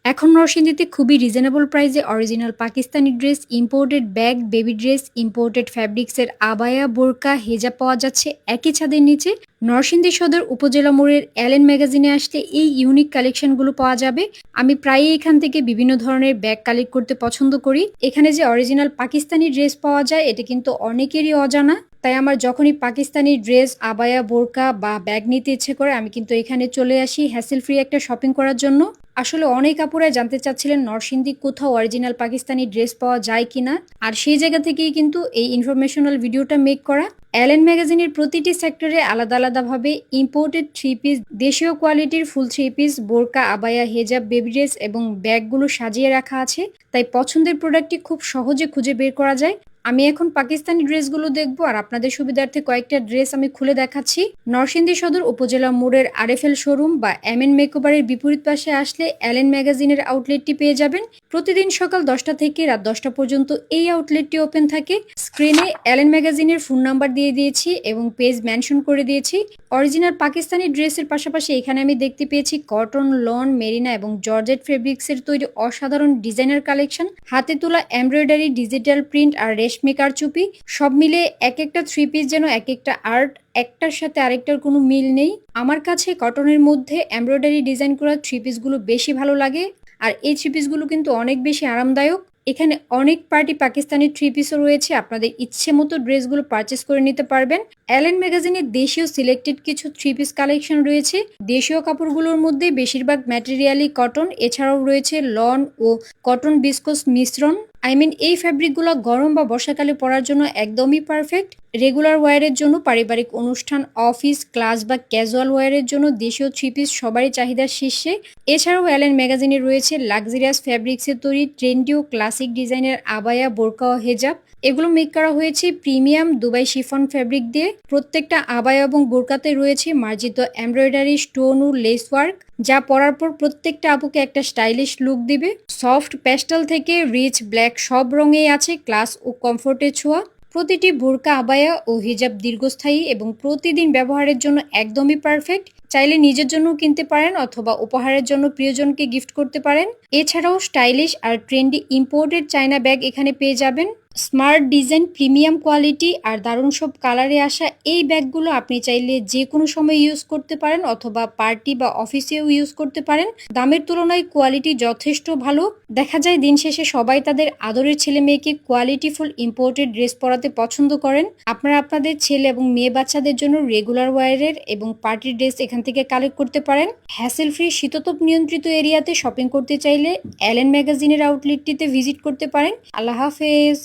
এখন নরসিংদীতে খুবই রিজনেবল প্রাইসে original Pakistani dress, imported bag, baby dress, imported ফ্যাব্রিক্সের আবায়া, বোরকা, হেজাব পাওয়া যাচ্ছে একই ছাদের নিচে। নরসিংদী সদর উপজেলা মোড়ের অ্যালেন ম্যাগাজিনে আসলে এই ইউনিক কালেকশনগুলো পাওয়া যাবে। আমি প্রায়ই এখান থেকে বিভিন্ন ধরনের ব্যাগ কালেক্ট করতে পছন্দ করি। এখানে যে অরিজিনাল পাকিস্তানি ড্রেস পাওয়া যায় এটা কিন্তু অনেকেরই অজানা। তাই আমার যখনই পাকিস্তানি ড্রেস, আবায়া, বোরকা বা ব্যাগ নিতে ইচ্ছে করে আমি কিন্তু এখানে চলে আসি হ্যাসেল ফ্রি একটা শপিং করার জন্য। আসলে অনেক আপুরাই জানতে চাচ্ছিলেন নরসিংদী কোথাও অরিজিনাল পাকিস্তানি ড্রেস পাওয়া যায় কিনা, আর সেই জায়গা থেকেই কিন্তু এই ইনফরমেশনাল ভিডিওটা মেক করা। অ্যালেন ম্যাগাজিনের প্রতিটি সেক্টরে আলাদা আলাদাভাবে ইম্পোর্টেড থ্রি পিস, দেশীয় কোয়ালিটির ফুল থ্রি পিস, বোরকা, আবায়া, হেজাব, বেবি ড্রেস এবং ব্যাগগুলো সাজিয়ে রাখা আছে। তাই পছন্দের প্রোডাক্টটি খুব সহজে খুঁজে বের করা যায়। আমি এখন পাকিস্তানি ড্রেসগুলো দেখবো আর আপনাদের সুবিধার্থে কয়েকটা ড্রেস আমি খুলে দেখাচ্ছি। নরসিংদী সদর উপজেলা মোড়ের আরএফএল শোরুম বা এমএন মেকওভারের বিপরীত পাশে আসলে অ্যালেন ম্যাগাজিনের আউটলেটটি পেয়ে যাবেন। প্রতিদিন সকাল 10টা থেকে রাত 10টা পর্যন্ত এই আউটলেটটি ওপেন থাকে। স্ক্রিনে অ্যালেন ম্যাগাজিনের ফোন নাম্বার দিয়ে দিয়েছি এবং পেজ মেনশন করে দিয়েছি। অরিজিনাল পাকিস্তানি ড্রেসের পাশাপাশি এখানে আমি দেখতে পেয়েছি কটন, লন, মেরিনা এবং জর্জেট ফেব্রিক্সের তৈরি অসাধারণ ডিজাইনার কালেকশন, হাতে তোলা এমব্রয়ডারি, ডিজিটাল প্রিন্ট আর রেশমি কারচুপি সব মিলে এক একটা থ্রি পিস যেন এক একটা আর্ট, একটার সাথে আরেকটার কোনো মিল নেই। আমার কাছে কটনের মধ্যে এমব্রয়ডারি ডিজাইন করা থ্রি পিসগুলো বেশি ভালো লাগে, আর এই থ্রি পিসগুলো কিন্তু অনেক বেশি আরামদায়ক। এখানে অনেক পার্টি পাকিস্তানি থ্রি পিসও রয়েছে, আপনাদের ইচ্ছে মতো ড্রেসগুলো পারচেস করে নিতে পারবেন। অ্যালেন ম্যাগাজিনে দেশীয় সিলেক্টেড কিছু থ্রি পিস কালেকশন রয়েছে। দেশীয় কাপড়গুলোর মধ্যে বেশিরভাগ ম্যাটেরিয়ালই কটন, এছাড়াও রয়েছে লন ও কটন বিস্কোস মিশ্রণ। এই ফ্যাব্রিকগুলো গরম বা বর্ষাকালে পরার জন্য একদমই পারফেক্ট। রেগুলার ওয়্যারের জন্য, পারিবারিক অনুষ্ঠান, অফিস, ক্লাস বা ক্যাজুয়াল ওয়্যারের জন্য দেশীয় থ্রি পিস সবারই চাহিদার শীর্ষে। এছাড়াও অ্যালেন ম্যাগাজিনে রয়েছে লাক্সারিয়াস ফ্যাব্রিক্সের তৈরি ট্রেন্ডি ও ক্লাসিক ডিজাইনের আবায়া, বোরকা ও হেজাব। এগুলো মেক করা হয়েছে প্রিমিয়াম দুবাই শিফন ফ্যাব্রিক দিয়ে। প্রত্যেকটা আবায়া এবং বোরকাতে রয়েছে মার্জিত এমব্রয়ডারি, স্টোন ও লেস ওয়ার্ক, যা পরার পর প্রত্যেকটা আপুকে একটা স্টাইলিশ লুক দিবে। সফট প্যাস্টেল থেকে রিচ ব্ল্যাক সব রঙেই আছে ক্লাস ও কমফোর্টের ছোঁয়া। প্রতিটি বোরকা, আবায়া ও হিজাব দীর্ঘস্থায়ী এবং প্রতিদিন ব্যবহারের জন্য একদমই পারফেক্ট। চাইলে নিজের জন্য কিনতে পারেন অথবা উপহারের জন্য প্রিয়জনকে গিফট করতে পারেন। এছাড়াও স্টাইলিশ আর ট্রেন্ডি ইম্পোর্টেড চায়না ব্যাগ এখানে পেয়ে যাবেন। স্মার্ট ডিজাইন, প্রিমিয়াম কোয়ালিটি আর দারুণ সব কালারে আসা এই ব্যাগগুলো আপনি চাইলে যে কোনো সময় ইউজ করতে পারেন অথবা পার্টি বা অফিসেও ইউজ করতে পারেন। দামের তুলনায় কোয়ালিটি যথেষ্ট ভালো। দেখা যায় দিন শেষে সবাই তাদের আদরের ছেলে মেয়েকে কোয়ালিটিফুল ইম্পোর্টেড ড্রেস পরাতে পছন্দ করেন। আপনারা আপনাদের ছেলে এবং মেয়ে বাচ্চাদের জন্য রেগুলার ওয়্যারের এবং পার্টির ড্রেস এখান থেকে কালেক্ট করতে পারেন। হ্যাসেল ফ্রি শীততাপ নিয়ন্ত্রিত এরিয়াতে শপিং করতে চাইলে অ্যালেন ম্যাগাজিনের আউটলেটটিতে ভিজিট করতে পারেন। আল্লাহ হাফেজ।